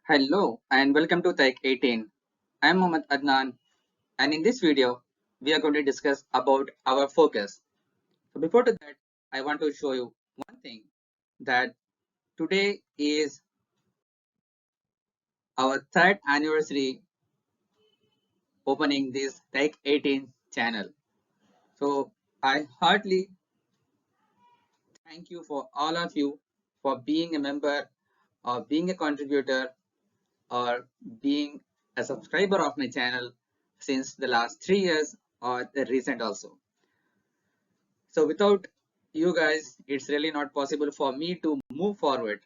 Hello and welcome to taik18. I'm Mohammed Adnan, and in this video we are going to discuss about our focus. So before to that, I want to show you one thing that today is our third anniversary opening this taik18 channel. So I heartily thank you for all of you for being a member or being a contributor or being a subscriber of my channel since the last 3 years or the recent also. So without you guys, it's really not possible for me to move forward.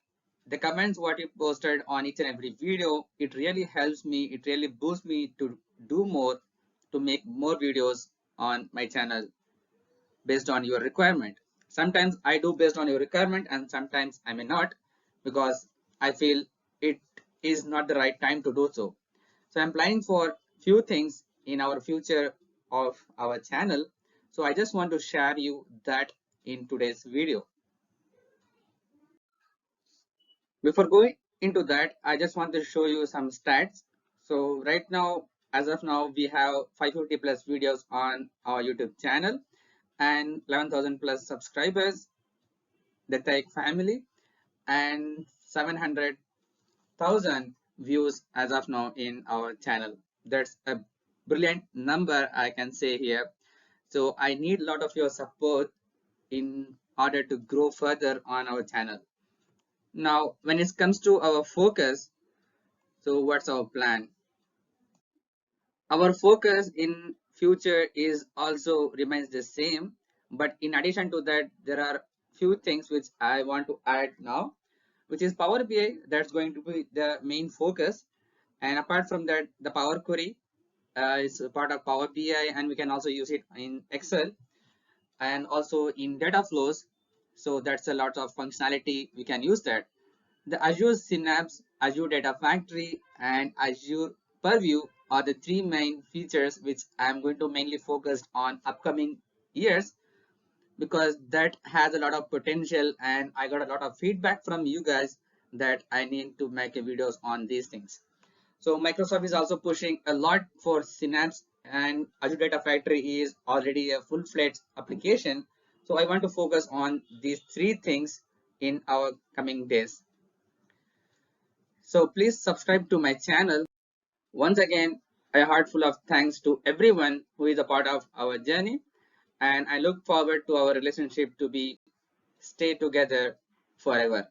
The comments what you posted on each and every video, it really helps me, it really boosts me to do more, to make more videos on my channel based on your requirement. Sometimes I do based on your requirement and sometimes I may not because I feel it is not the right time to do so. So I'm planning for few things in our future of our channel. So I just want to share you that in today's video. Before going into that, I just want to show you some stats. So right now, as of now, we have 550 plus videos on our YouTube channel and 11,000 plus subscribers, the Tech family, and 700,000 views as of now in our channel. That's a brilliant number I can say here. So I need a lot of your support in order to grow further on our channel. Now, when it comes to our focus, so what's our plan? Our focus in future is also remains the same, but in addition to that, there are few things which I want to add now, which is Power BI. That's going to be the main focus. And apart from that, the Power Query is a part of Power BI, and we can also use it in Excel and also in data flows. So that's a lot of functionality. We can use that. The Azure Synapse, Azure Data Factory, and Azure Purview are the three main features which I'm going to mainly focus on upcoming years because that has a lot of potential and I got a lot of feedback from you guys that I need to make videos on these things. So Microsoft is also pushing a lot for Synapse and Azure Data Factory is already a full-fledged application. So I want to focus on these three things in our coming days. So please subscribe to my channel. Once again, a heart full of thanks to everyone who is a part of our journey. And I look forward to our relationship to be stay together forever.